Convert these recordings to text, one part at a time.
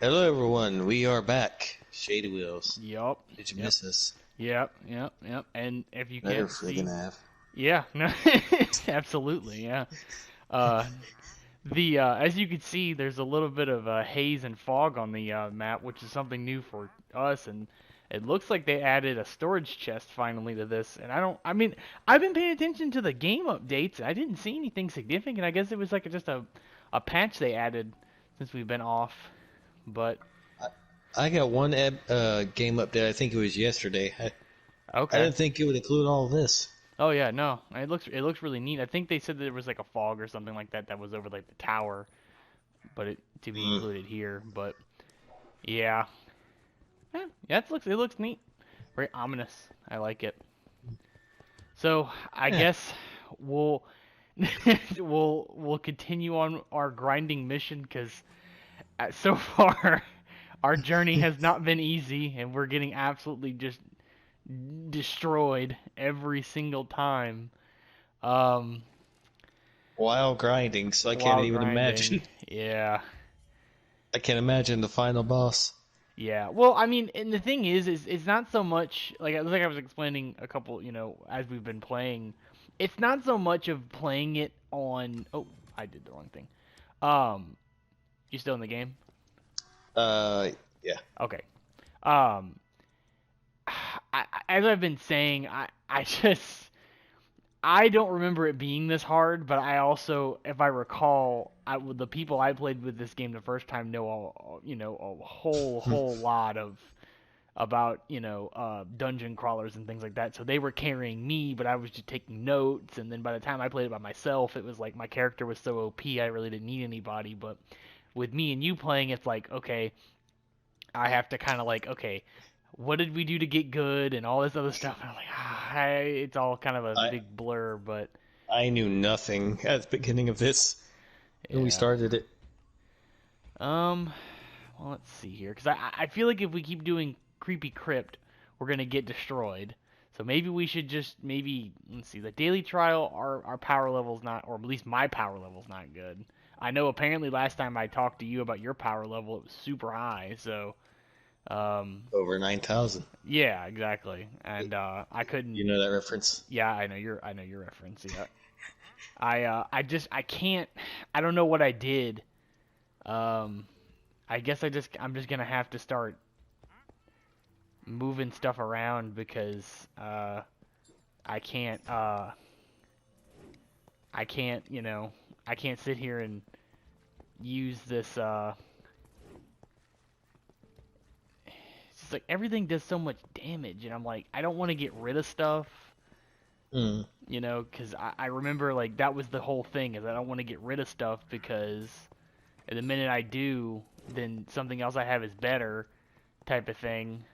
Hello, everyone. We are back. Shady Wheels. Yup. Did you Yep. miss us? Yep. And if you Better can't friggin' see, have. yeah, no, absolutely, yeah. Uh, the as you can see, there's a little bit of haze and fog on the map, which is something new for us, and it looks like they added a storage chest finally to this. And I mean, I've been paying attention to the game updates. I didn't see anything significant. I guess it was like just a patch they added since we've been off, but I got one game update. I think it was yesterday. I okay. didn't think it would include all this. Oh yeah, no, it looks really neat. I think they said there was like a fog or something like that that was over like the tower, but it to be Mm. included here. But yeah, yeah, it looks neat, very ominous. I like it. So I Yeah. guess we'll we'll continue on our grinding mission because so far our journey has not been easy, and we're getting absolutely just destroyed every single time. Um, While grinding, so I can't while even grinding. imagine. Yeah. I can't imagine the final boss. Yeah. Well, I mean, and the thing is it's not so much like I was explaining a couple, as we've been playing. It's not so much of playing it on. Oh, I did the wrong thing. Um, you still in the game? Uh, yeah. Okay. Um, as I've been saying, I just I don't remember it being this hard, but I also, if I recall, the people I played with this game the first time know a whole lot of about dungeon crawlers and things like that. So they were carrying me, but I was just taking notes. And then by the time I played it by myself, it was like my character was so OP, I really didn't need anybody. But with me and you playing, it's like okay, I have to kind of like okay, what did we do to get good and all this other stuff. And I'm like, it's all kind of a I big blur, but I knew nothing at the beginning of this when we yeah. started it. Um, well, let's see here, because I feel like if we keep doing creepy crypt, we're gonna get destroyed. So maybe we should just maybe let's see the daily trial. Our power level's not, or at least my power level's not good. I know apparently last time I talked to you about your power level, it was super high. So Over 9,000. yeah, exactly. And I couldn't. You know that reference? Yeah, I know your reference. Yeah, I can't. I don't know what I did. Um, I guess I'm just gonna have to start moving stuff around because I can't I can't I can't sit here and use this it's just like everything does so much damage and I'm like I don't want to get rid of stuff, Mm. because I remember like that was the whole thing is I don't want to get rid of stuff because the minute I do then something else I have is better type of thing.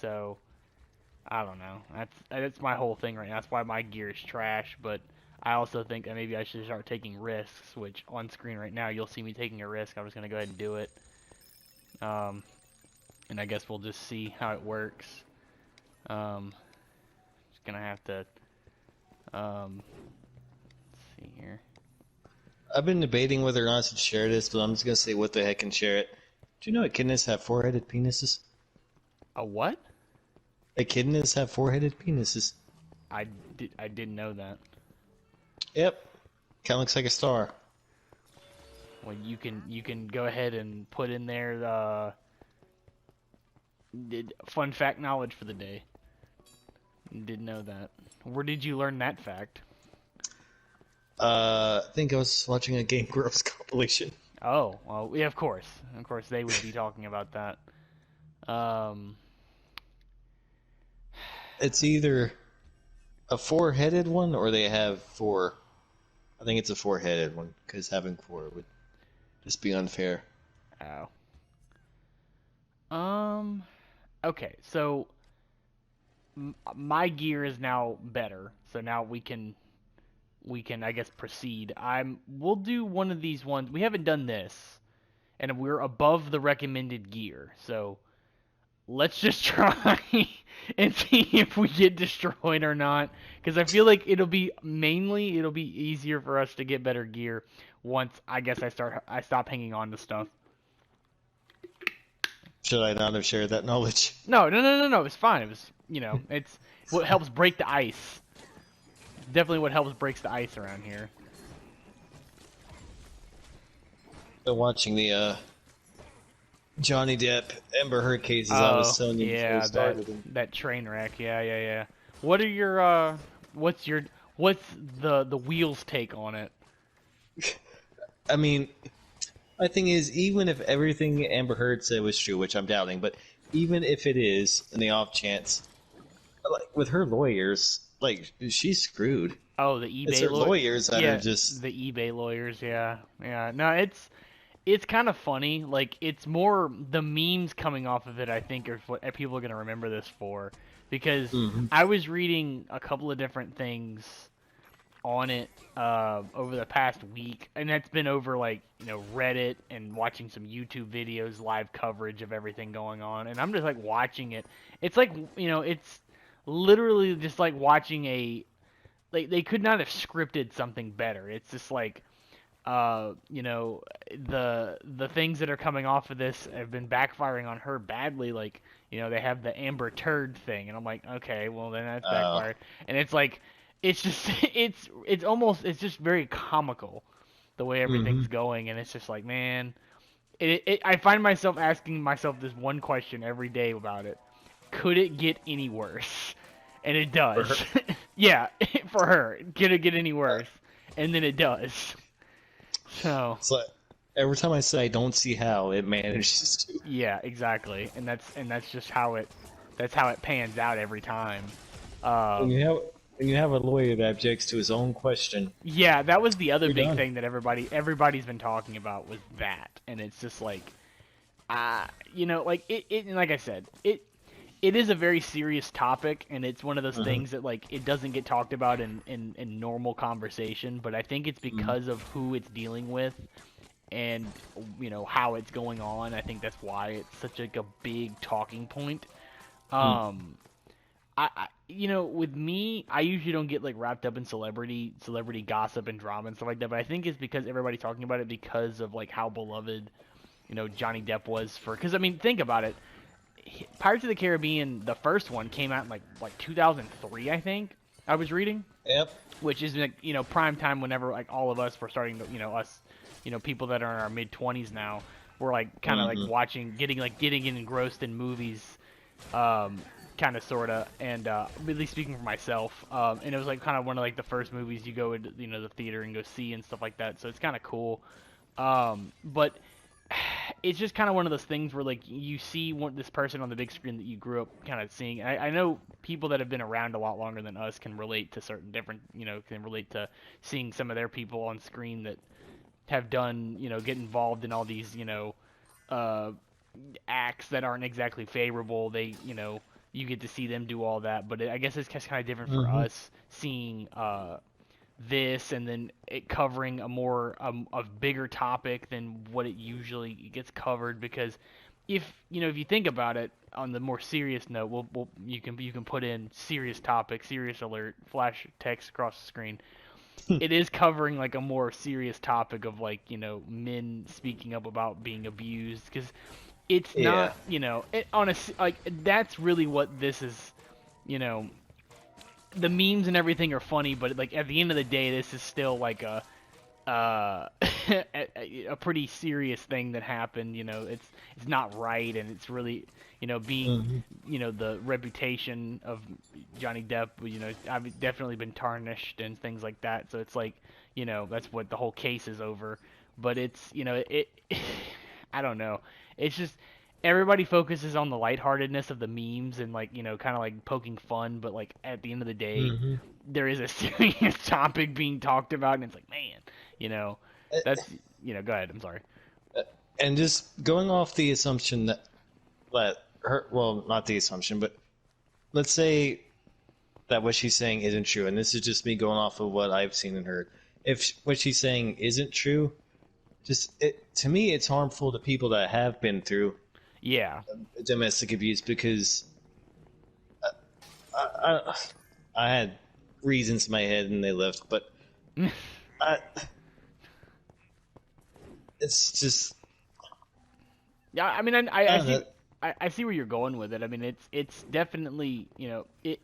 So I don't know. That's my whole thing right now. That's why my gear is trash. But I also think that maybe I should start taking risks. Which on screen right now you'll see me taking a risk. I'm just gonna go ahead and do it. Um, and I guess we'll just see how it works. Just gonna have to let's see here. I've been debating whether or not to share this, but I'm just gonna say what the heck and share it. Do you know echidnas have four-headed penises? A what? Echidnas have four-headed penises. I didn't know that. Yep. Kind of looks like a star. Well, you can go ahead and put in there the fun fact knowledge for the day. Didn't know that. Where did you learn that fact? I think I was watching a Game Grumps compilation. Oh, well, yeah, of course. Of course, they would be talking about that. Um, It's either a four-headed one or they have four. I think it's a four-headed one because having four would just be unfair. oh. Um, okay, so my gear is now better, so now we can I guess proceed. We'll do one of these ones. We haven't done this, and we're above the recommended gear, so let's just try and see if we get destroyed or not. Because I feel like it'll be easier for us to get better gear once I guess I stop hanging on to stuff. Should I not have shared that knowledge? No, no, no, no, no. It's fine. It was, it's what helps break the ice. Definitely what helps breaks the ice around here. Been watching the Johnny Depp Amber Heard cases I was Oh, telling you before we yeah, that started. that train wreck. Yeah, yeah, yeah. What are your what's your what's the wheels take on it? I mean, my thing is, even if everything Amber Heard said was true, which I'm doubting, but even if it is, in the off chance, like with her lawyers, like she's screwed. Oh, the It's eBay her lawyer. lawyers that are Yeah, just. the eBay lawyers. Yeah, yeah. No, it's kind of funny. Like it's more the memes coming off of it. I think are what people are gonna remember this for, because Mhm. I was reading a couple of different things on it over the past week, and that's been over like Reddit and watching some YouTube videos, live coverage of everything going on, and I'm just like watching it. It's like it's literally just like watching a like they could not have scripted something better. It's just like the things that are coming off of this have been backfiring on her badly. Like, they have the Amber Turd thing, and I'm like, okay, well then that's Uh, backfired. And it's like, it's just, it's just very comical the way everything's mhm. going, and it's just like, man, I find myself asking myself this one question every day about it: could it get any worse? And it For does. her, Yeah, for her, could it get any worse? And then it does. So. it's like every time I say I don't see how it manages to. Yeah, exactly, and that's just how it pans out every time. Um, When you have when you have a lawyer that objects to his own question, yeah, that was the other you're big done. thing that everybody's been talking about was that, and it's just like, like and like I said, it is a very serious topic, and it's one of those Mhm. things that like it doesn't get talked about in normal conversation, but I think it's Mhm. because of who it's dealing with and how it's going on. I think that's why it's such like a big talking point. Mhm. Um, with me, I usually don't get like wrapped up in celebrity gossip and drama and stuff like that. But I think it's because everybody's talking about it because of like how beloved Johnny Depp was for. Because I mean, think about it. Pirates of the Caribbean, the first one came out in like 2003, I think. I was reading, Yep. which is like prime time whenever like all of us were starting to us people that are in our mid 20s now were like kind of like Mhm. watching getting engrossed in movies, kind of sorta, and really speaking for myself, and it was like kind of one of like the first movies you go into the theater and go see and stuff like that, so it's kind of cool. But it's just kind of one of those things where like you see this person on the big screen that you grew up kind of seeing. I know people that have been around a lot longer than us can relate to certain different, can relate to seeing some of their people on screen that have done, get involved in all these, uh, acts that aren't exactly favorable. You get to see them do all that, but I guess it's kind of different for Mhm. us seeing this and then it covering a bigger topic than what it usually gets covered, because if you think about it on the more serious note, you can put in serious topic, serious alert, flash text across the screen. It is covering like a more serious topic of like men speaking up about being abused, because it's Yeah. not like that's really what this is. you know the memes and everything are funny, but like at the end of the day, this is still like uh, a pretty serious thing that happened. It's not right, and it's really being Mhm. the reputation of Johnny Depp. I've definitely been tarnished and things like that. So it's like that's what the whole case is over. But it's I don't know. It's just everybody focuses on the lightheartedness of the memes and like kind of like poking fun, but like at the end of the day, Mhm. there is a serious topic being talked about, and it's like, man, you know, Uh, that's go ahead. I'm sorry. And just going off the assumption that her, well, not the assumption, but let's say that what she's saying isn't true, and this is just me going off of what I've seen and heard. If what she's saying isn't true, just to me, it's harmful to people that have been through Yeah. domestic abuse because I, I had reasons in my head and they left, but I, it's just Yeah. I mean, I I I don't see know. I see where you're going with it. I mean, it's definitely, it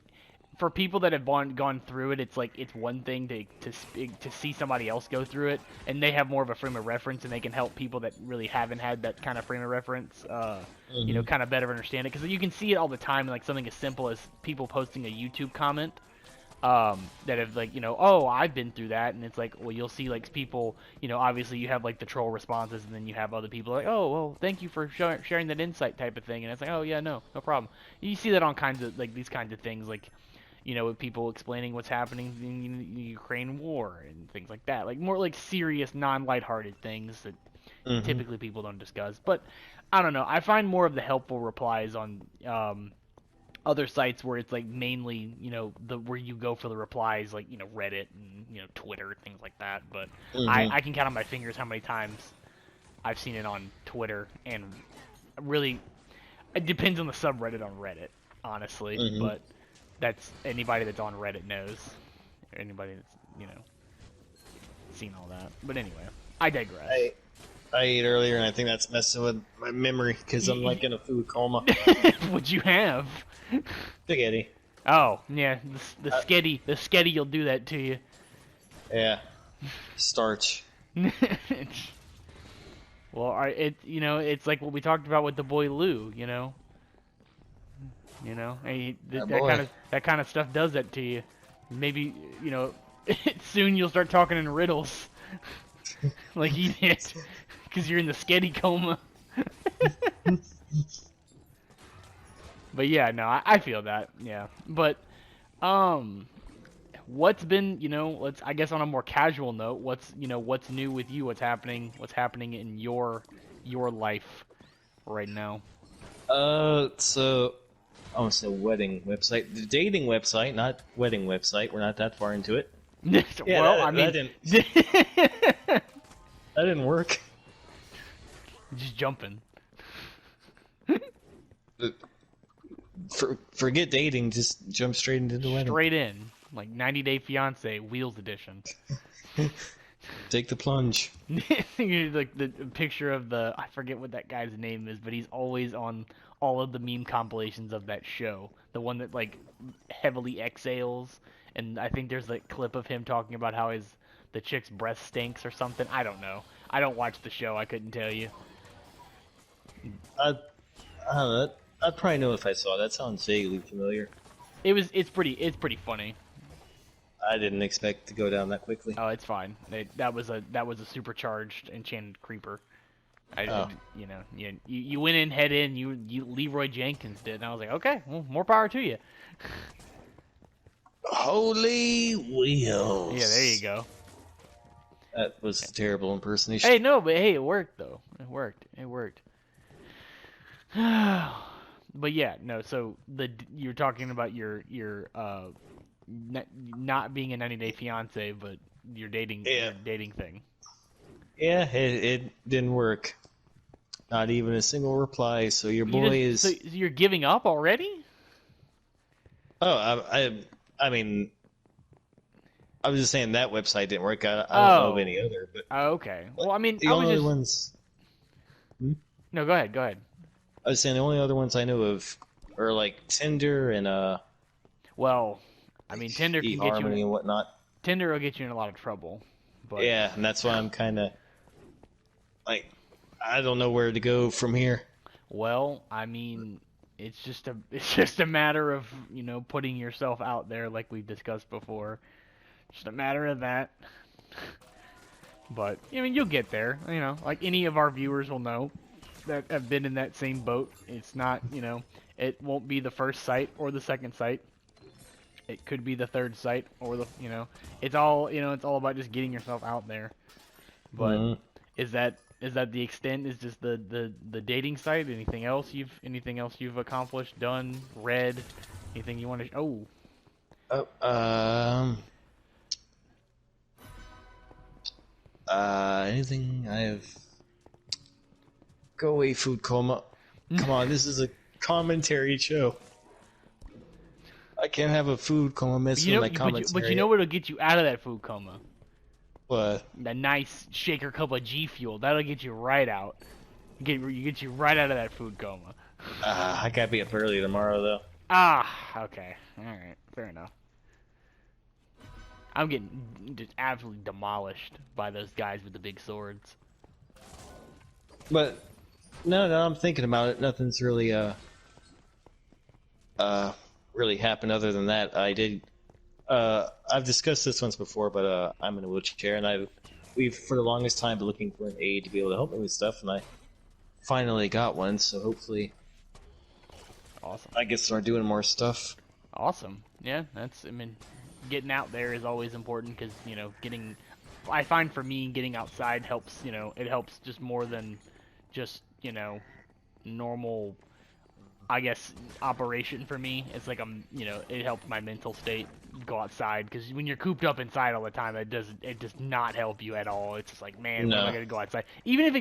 for people that have gone through it. It's like it's one thing to see somebody else go through it, and they have more of a frame of reference, and they can help people that really haven't had that kind of frame of reference, Hmm. kind of better understand it. Because you can see it all the time, like something as simple as people posting a YouTube comment, that have like, oh, I've been through that, and it's like, well, you'll see like people, obviously you have like the troll responses, and then you have other people like, oh, well, thank you for sharing that insight type of thing, and it's like, oh yeah, no problem. You see that on kinds of like these kinds of things, like, with people explaining what's happening in the Ukraine war and things like that, like more like serious, non-lighthearted things that Hmm. typically people don't discuss. But I don't know. I find more of the helpful replies on other sites where it's like mainly, the where you go for the replies, like, Reddit and, Twitter, things like that. But I Hmm. I can count on my fingers how many times I've seen it on Twitter, and really it depends on the subreddit on Reddit, honestly. Hmm. But that's anybody that's on Reddit knows. Anybody that's, seen all that. But anyway, I digress. I I ate earlier, and I think that's messing with my memory because I'm Y- like in a food coma. Would you have? Spaghetti. Oh yeah, the Uh, sketty, the sketty, you'll do that to you. yeah, starch. Well, it's like what we talked about with the boy Lou. Oh That kind boy. of stuff does that to you. Maybe, soon you'll start talking in riddles like he did, because you're in the sketty coma. But yeah, no, I feel that. Yeah, but um, what's been, let's, I guess, on a more casual note, what's new with you? What's happening in your life right now? So I want to say wedding website, the dating website, not wedding website. We're not that far into it. Yeah, Well, I that mean, didn't just that didn't work. jumping Forget dating, just jump straight into the wedding. straight in, like 90 Day Fiance Wheels Edition. Take the plunge. Like the picture of I forget what that guy's name is, but he's always on all of the meme compilations of that show. The one that like heavily exhales, and I think there's like clip of him talking about how the chick's breath stinks or something. I don't know. I don't watch the show. I couldn't tell you. I I don't know. I'd probably know if I saw. That sounds vaguely familiar. It's pretty funny. I didn't expect to go down that quickly. Oh, it's fine. That was a supercharged enchanted creeper. Oh, You went in head in. You Leroy Jenkins did, and I was like, okay, well, more power to you. holy Yeah, there you wheels! go. That was a terrible impersonation. Hey, no, but hey, it worked though. It worked. It worked. But yeah, no. So you're talking about your not being a 90 Day Fiance, but Yeah, your dating thing. yeah, it didn't work. Not even a single reply. So your You boy just so is. you're giving up already? Oh, I mean, I was just saying that website didn't work. I don't know of Oh, any other, but okay. Well, I mean, the I was only other just ones. Hmm? no. Go ahead. Go ahead. I was saying the only other ones I know of are like Tinder and Well, I like mean, Tinder can get you in. eHarmony and whatnot. Tinder will get you in a lot of trouble. But Yeah, and that's why I'm kind of like I don't know where to go from here. well, I mean, it's just a matter of putting yourself out there, like we've discussed before. Just a matter of that. But I mean, you'll get there. Like any of our viewers will know that have been in that same boat. It's not, it won't be the first site or the second site. It could be the third site or it's all about just getting yourself out there. But Mhm. is that the extent? Is just the dating site? Anything else you've accomplished, done, read? Anything you want to? Oh, Oh, anything I've go away food coma. Come on, this is a commentary show. I can't have a food coma mess with my but you commentary. know what'll get you out of that food coma? But A nice shaker cup of G Fuel. That'll get you right out. Get you right out of that food coma. I gotta be up early tomorrow though. Ah, okay. All right, fair enough. I'm getting just absolutely demolished by those guys with the big swords. But no, no, I'm thinking about it. Nothing's really uh really happened other than that. I've discussed this once before, but I'm in a wheelchair, and we've for the longest time been looking for an aide to be able to help me with stuff, and I finally got one. So hopefully, Awesome. I get to start doing more stuff. Awesome. Yeah, I mean, getting out there is always important because, I find for me, getting outside helps, it helps just more than just, normal, I guess, operation for me. It's like it helps my mental state go outside because when you're cooped up inside all the time, it does not help you at all. It's just like, man, when am I No. gonna go outside? Even if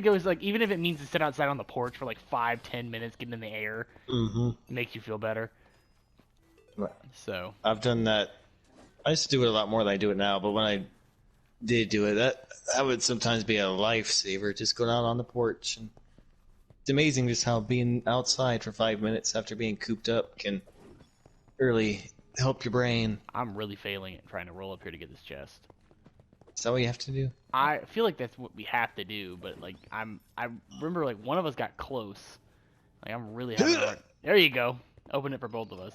it means to sit outside on the porch for like 5-10 minutes, getting in the air, Mm-hmm. it makes you feel better. So, I've done that. I used to do it a lot more than I do it now, but when I did do it, that would sometimes be a lifesaver. Just going out on the porch, and it's amazing just how being outside for 5 minutes after being cooped up can really help your brain. I'm really failing at trying to roll up here to get this chest. Is that what you have to do? I feel like that's what we have to do, but like I remember like one of us got close. Like I'm really having a hard. There you go. Open it for both of us.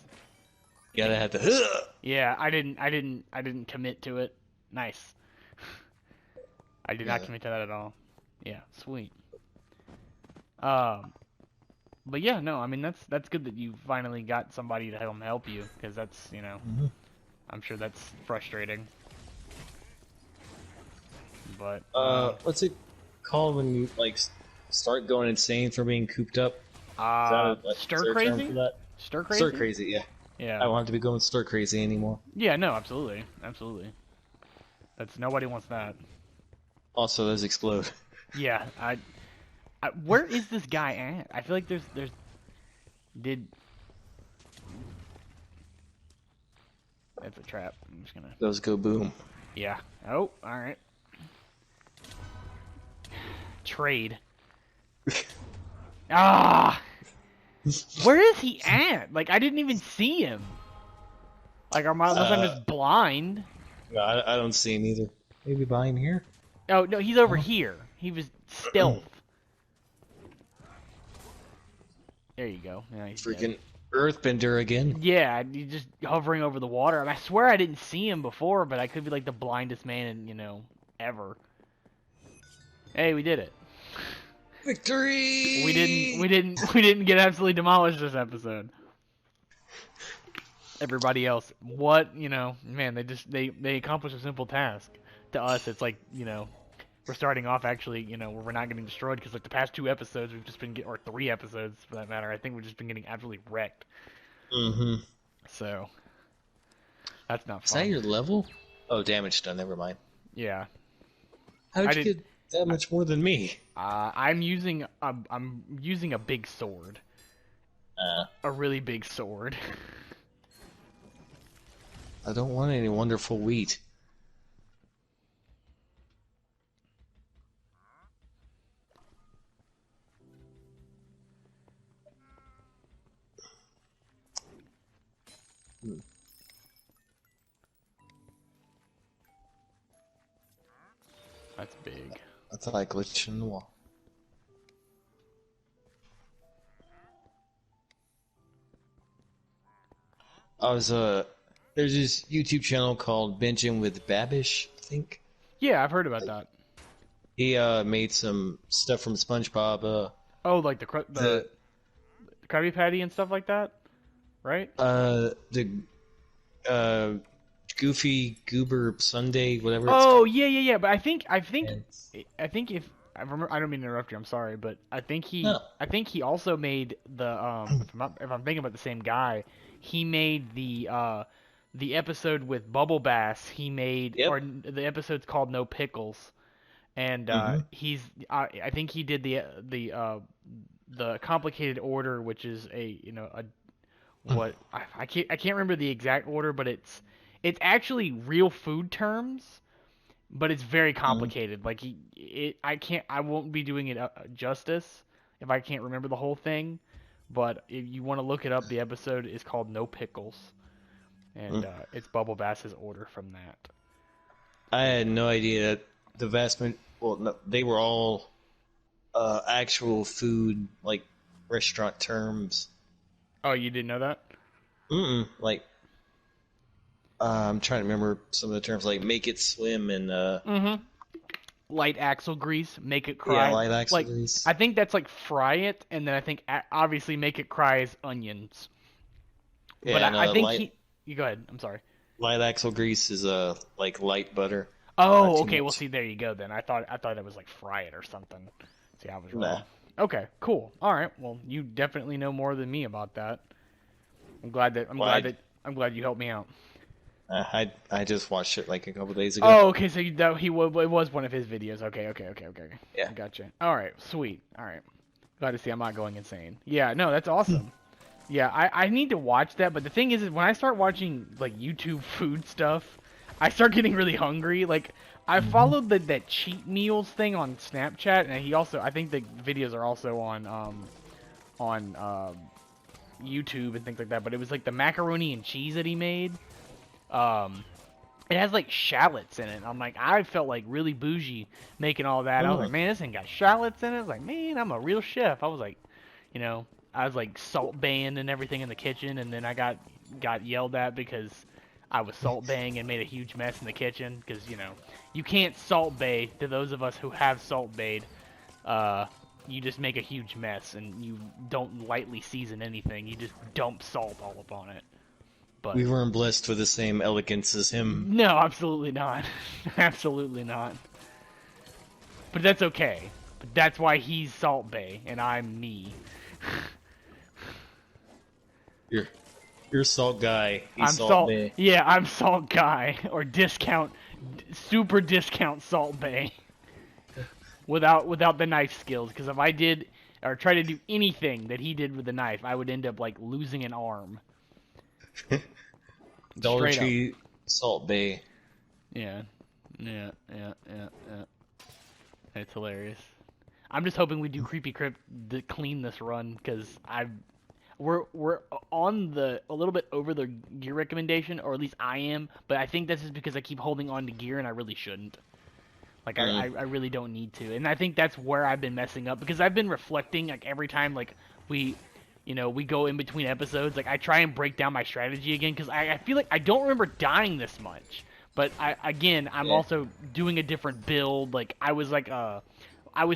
You gotta have to. Yeah, I didn't commit to it. Nice. I did not Yeah. commit to that at all. Yeah, sweet. Um, but yeah, no, I mean that's good that you finally got somebody to help you because that's Mhm. I'm sure that's frustrating. But What's it called when you start going insane for being cooped up? Is that is stir there a term crazy, for that? stir crazy. Stir crazy, yeah. I Yeah, don't have to be going stir crazy anymore. yeah, no, absolutely, absolutely. That's nobody wants that. Also, those explode. Yeah, where is this guy at? I feel like there's did that's a trap. I'm just gonna Those go boom. yeah. Oh, all right. Trade. Ah, where is he at? Like I didn't even see him. Like unless I'm Uh, just blind. no, I don't see him either. Maybe behind here? Oh no, he's over Oh. here. He was stealth. There you go. Yeah, he's dead. Freaking Earthbender again. Yeah, he's just hovering over the water. I swear I didn't see him before, but I could be like the blindest man in, ever. Hey, we did it. Victory! We didn't get absolutely demolished this episode. Everybody else, what, man, they accomplished a simple task. To us, it's like, we're starting off actually, where we're not getting destroyed because like the past 2 episodes we've just been or 3 episodes for that matter. I think we've just been getting absolutely wrecked. Mm-hmm. So that's not Is that fun. your level? Oh, damage done. Never mind. Yeah, How'd I you did. get that much more than me? I'm using a big sword, Uh, a really big sword. I don't want any wonderful wheat. Hmm. That's big. I thought I glitched in the wall. I was there's this YouTube channel called Binging with Babish, I think. Yeah, I've heard about that. He made some stuff from SpongeBob. Oh, like the The Krabby Patty and stuff like that, right? the uh Goofy Goober Sunday, whatever it's Oh, called. yeah, yeah, yeah. But And I think if I remember, I don't mean to interrupt you. I'm sorry, but no, I think he also made if I'm thinking about the same guy, he made the episode with Bubble Bass. He made yep. or the episode's called No Pickles, and Mm-hmm. I think he did the complicated order, which is a what I can't remember the exact order, but it's actually real food terms, but it's very complicated. Like I won't be doing it justice if I can't remember the whole thing. But if you want to look it up, the episode is called No Pickles, and Mm. it's Bubble Bass's order from that. I had no idea that the well, no, they were all actual food, like restaurant terms. Oh, you didn't know that? Like, I'm trying to remember some of the terms, like make it swim and Mm-hmm. Light axle grease, make it yeah, cry. light Like, axles. I think that's like fry it, and then I think obviously make it cry is onions. But Yeah, and I think he. You go ahead. I'm sorry. light axle grease is like light butter, not Oh, too okay. Well, much. see, there you go. Then I thought it was like fry it or something. See, I was Nah, wrong. Okay, cool. All right. Well, you definitely know more than me about that. I'm glad that well, I I'm glad you helped me out. I just watched it like a couple days ago. Oh, okay. So it was one of his videos. Okay. Yeah. Gotcha. All right. Sweet. All right. Glad to see I'm not going insane. Yeah. No, that's awesome. Yeah, I need to watch that, but the thing is when I start watching like YouTube food stuff, I start getting really hungry. Like I followed that cheat meals thing on Snapchat, and he also I think the videos are also on YouTube and things like that. But it was like the macaroni and cheese that he made. Um, it has like shallots in it. I'm like, I felt like really bougie making all that. I was like, Oh, man, this thing got shallots in it. I was like, man, I'm a real chef. I was like, you know, I was like salt baying and everything in the kitchen, and then I got yelled at because I was salt baying and made a huge mess in the kitchen. Because you can't salt bay. To those of us who have salt bayed, you just make a huge mess and you don't lightly season anything. You just dump salt all up on it. But we weren't blessed with the same elegance as him. no, absolutely not. Absolutely not. But that's okay. But that's why he's Salt Bay and I'm me. You're you're salt guy. He's I'm salt Salt. man. Yeah, I'm Salt Guy or super discount Salt Bay without the knife skills. Because if I did or try to do anything that he did with the knife, I would end up like losing an arm. Dollar Straight up. Tree Salt Bay. Yeah. It's hilarious. I'm just hoping we do Creepy Crypt to clean this run because we're on a little bit over the gear recommendation, or at least I am. But I think that's just because I keep holding on to gear and I really shouldn't. Like I really don't need to, and I think that's where I've been messing up because I've been reflecting like every time like we go in between episodes. Like I try and break down my strategy again because I feel like I don't remember dying this much. But I'm Yeah. also doing a different build. Like I was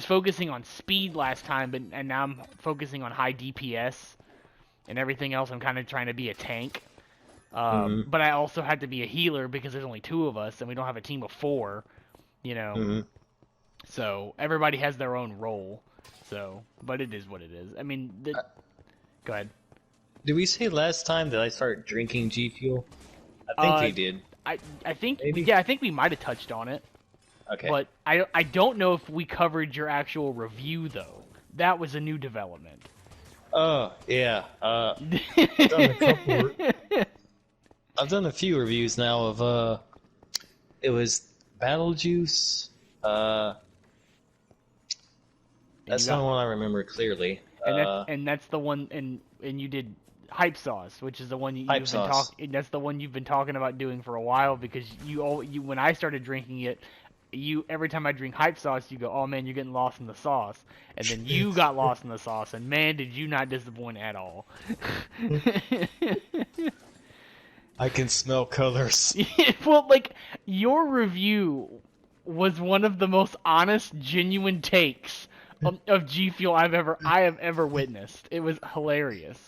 focusing on speed last time, and now I'm focusing on high DPS and everything else. I'm kind of trying to be a tank. But I also had to be a healer because there's only two of us and we don't have a team of four. Mm-hmm. So everybody has their own role. So, but it is what it is. I mean, go ahead. Did we say last time that I started drinking G Fuel? I think we did. I think Maybe? yeah, I think we might have touched on it. Okay. But I don't know if we covered your actual review though. That was a new development. Oh yeah. I've done a few reviews now of it was Battle Juice. That's the only one I remember clearly. And that's the one and you did hype sauce, which is the one Hype sauce. that's the one you've been talking about doing for a while because you when I started drinking it, every time I drink hype sauce, you go, "Oh man, you're getting lost in the sauce." And then you got lost in the sauce and man, did you not disappoint at all. I can smell colors. Well, like your review was one of the most honest, genuine takes of G Fuel I have ever witnessed. It was hilarious.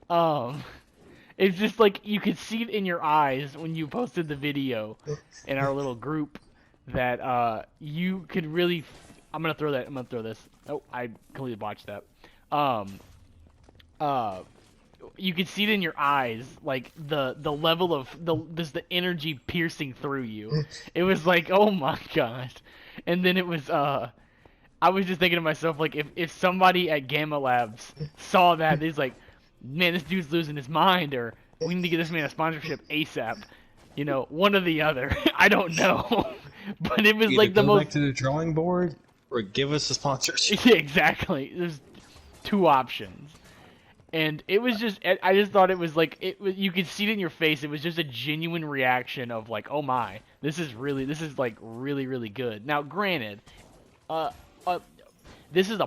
It's just like you could see it in your eyes when you posted the video in our little group that you could really. I'm gonna throw this. Oh, I completely botched that. You could see it in your eyes, like the level of the energy piercing through you. It was like, oh my gosh. And then it was I was just thinking to myself, like if somebody at Gamma Labs saw that, he's like, man, this dude's losing his mind, or we need to get this man a sponsorship ASAP. One or the other. I don't know. But it was Either like the go most back to the drawing board or give us a sponsorship. Yeah, exactly. There's two options. And it was just, I just thought it was like, you could see it in your face. It was just a genuine reaction of like, oh my, this is like really, really good. Now, granted, uh, uh this is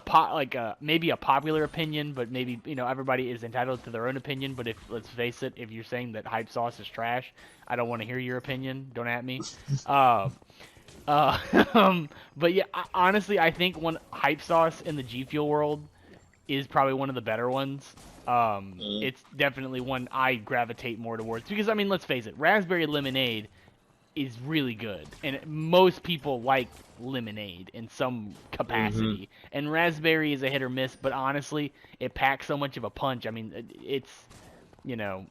maybe a popular opinion, but maybe everybody is entitled to their own opinion. But if let's face it, if you're saying that hype sauce is trash, I don't want to hear your opinion. Don't at me. Uh, uh, but yeah, honestly, I think one hype sauce in the G Fuel world is probably one of the better ones. Mm. It's definitely one I gravitate more towards because I mean, let's face it, raspberry lemonade is really good, and most people like lemonade in some Hmm. capacity. And raspberry is a hit or miss, but honestly, it packs so much of a punch. I mean, it's you know,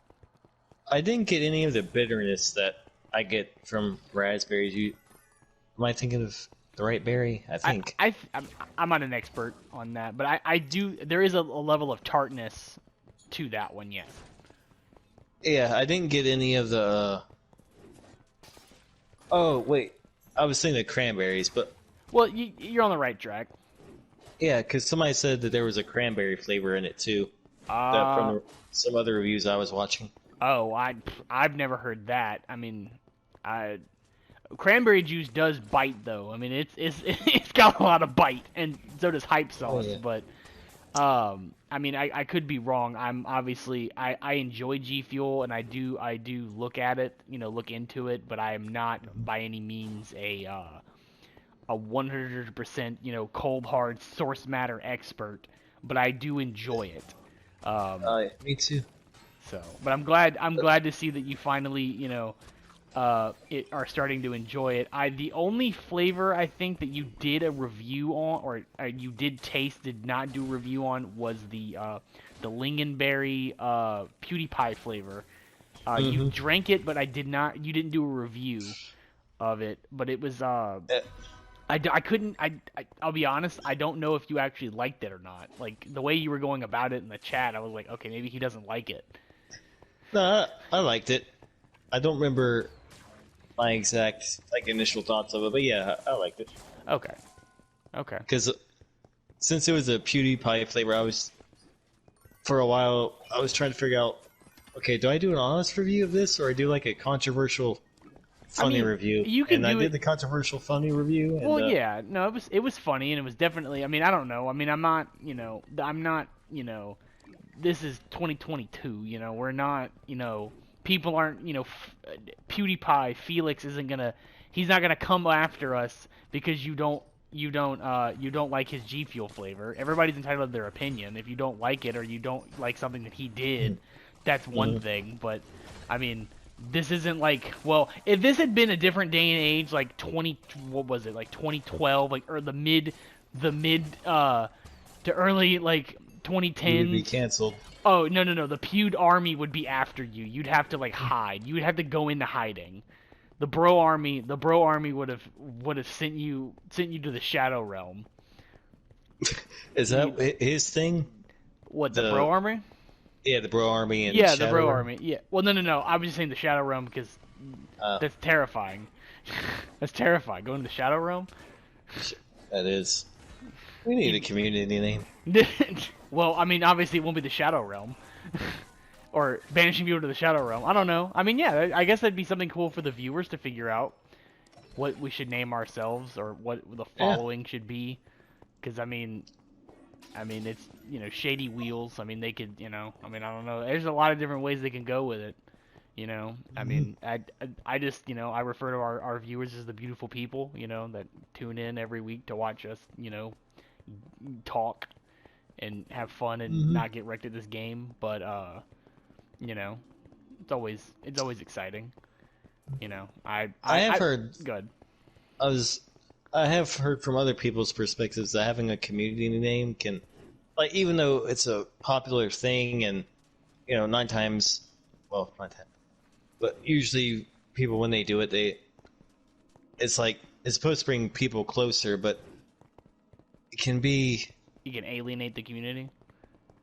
I didn't get any of the bitterness that I get from raspberries. Am I thinking of the right berry? I I, think. I'm not an expert on that, but I do. There is a level of tartness to that one, yes. Yeah, I didn't get any of the. Oh wait, I was thinking of cranberries, but Well, you're on the right track. yeah, because somebody said that there was a cranberry flavor in it too. That Uh, from some other reviews I was watching. oh, I've never heard that. I mean, I cranberry juice does bite though. I mean, it's it's got a lot of bite, and so does hype Oh sauce. yeah. But I mean, I could be wrong. I'm obviously I enjoy G Fuel, and I do look at it, look into it, but I am not by any means a 100% cold hard source matter expert, but I do enjoy it. Um, Yeah, me too. but I'm glad to see that you finally are starting to enjoy it. The only flavor I think that you did a review on, or you did taste, did not do a review on, was the lingonberry PewDiePie flavor. You Mm-hmm. drank it, but I did not. You didn't do a review of it, but it was I couldn't I'll be honest, I don't know if you actually liked it or not. Like the way you were going about it in the chat, I was like, okay, maybe he doesn't like it. No, I liked it. I don't remember my exact initial thoughts of it, but yeah, I liked it. Okay. Okay. Because since it was a PewDiePie flavor, I was for a while I was trying to figure out, okay, do I do an honest review of this or I do like a controversial I funny mean, review? you could And I do did it. the controversial funny review, and Well, yeah, no, it was funny and it was definitely. I mean, I don't know. I mean, I'm not. This is 2022. We're not. People aren't. PewDiePie Felix isn't gonna. He's not gonna come after us because you don't like his G Fuel flavor. Everybody's entitled to their opinion. If you don't like it or you don't like something that he did, that's one mm, thing. But I mean, this isn't like, well, if this had been a different day and age, like 20, what was it, like 2012, like or the mid to early like you would be 2010s. canceled. Oh, no, no, no, the Pewed army would be after you. You'd have to like hide. You would have to go into hiding. The bro army would have sent you to the shadow realm. Is that You, his thing? what, the bro The army? Yeah, the Bro Army and Yeah, the Shadow bro Realm. army. Yeah. Well, no, no, no. I was just saying the shadow realm because Uh, that's terrifying. That's terrifying. Going to the shadow realm. that is. We need a community name. Well, I mean, obviously it won't be the shadow realm. Or banishing people to the shadow realm. I don't know. I mean, yeah, I guess that'd be something cool for the viewers to figure out what we should name ourselves or what the Yeah. following should be. Because I mean, it's shady wheels. I mean, they could I mean, I don't know. There's a lot of different ways they can go with it. I Mhm. mean, I just I refer to our viewers as the beautiful people. That tune in every week to watch us. Talk and have fun and Mhm. not get wrecked at this game. But you know, it's always exciting. I have I heard. good. I was. I have heard from other people's perspectives that having a community name can, like, even though it's a popular thing, and nine times, well, not ten, but usually people when they do it, it's like it's supposed to bring people closer, but it can be. You can alienate the community.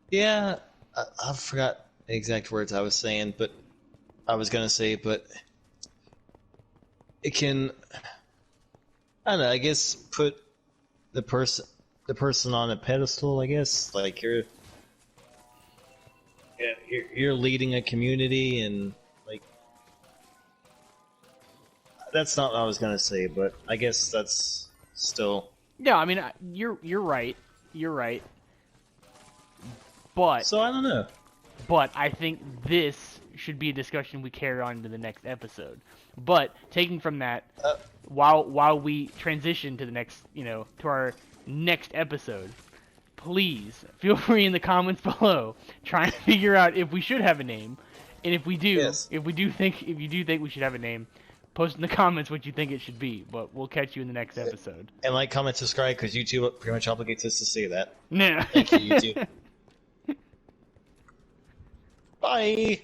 Yeah, I forgot the exact words I was saying, but I was gonna say, but it can. I don't know. I guess put the person on a pedestal. I guess like you're yeah, you're leading a community, and like that's not what I was gonna say, but I guess that's still. Yeah, I mean, you're right. You're right. But So I don't know. I think this should be a discussion we carry on to the next episode. But taking from that, Uh, while we transition to the next, to our next episode, please feel free in the comments below trying to figure out if we should have a name, and if we do, yes, if you do think we should have a name, post in the comments what you think it should be. But we'll catch you in the next episode. and like, comment, subscribe, because YouTube pretty much obligates us to say that. Yeah. Thank you, YouTube. Bye.